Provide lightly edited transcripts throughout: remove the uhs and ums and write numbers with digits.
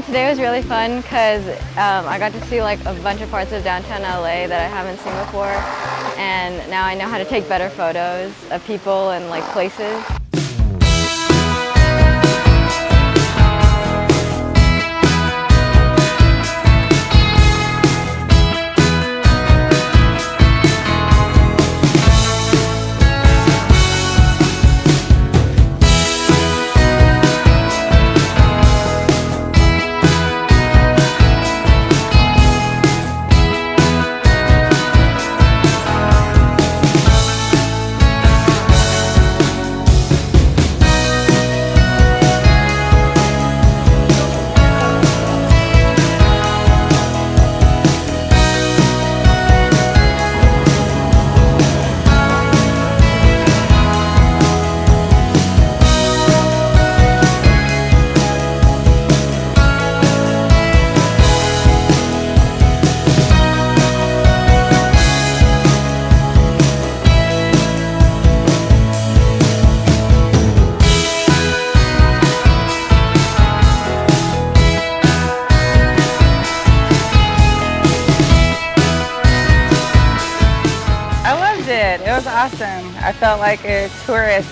Today was really fun because I got to see like a bunch of parts of downtown LA that I haven't seen before, and now I know how to take better photos of people and like places. It was awesome. I felt like a tourist.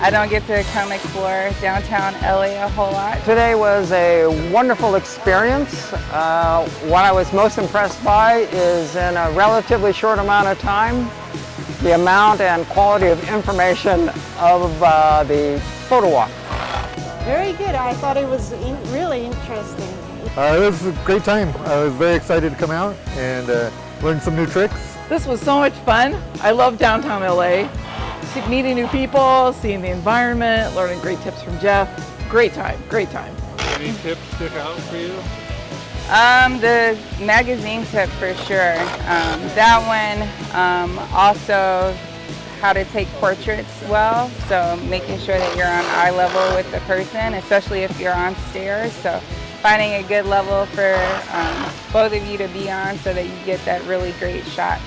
I don't get to come explore downtown LA a whole lot. Today was a wonderful experience. What I was most impressed by is in a relatively short amount of time, the amount and quality of information of the Photowalk. Very good. I thought it was really interesting. It was a great time. I was very excited to come out and learn some new tricks. This was so much fun. I love downtown LA. Meeting new people, seeing the environment, learning great tips from Jeff. Great time, great time. Any tips stick out for you? The magazine tip for sure. That one, also how to take portraits well. So making sure that you're on eye level with the person, especially if you're on stairs. So finding a good level for both of you to be on so that you get that really great shot.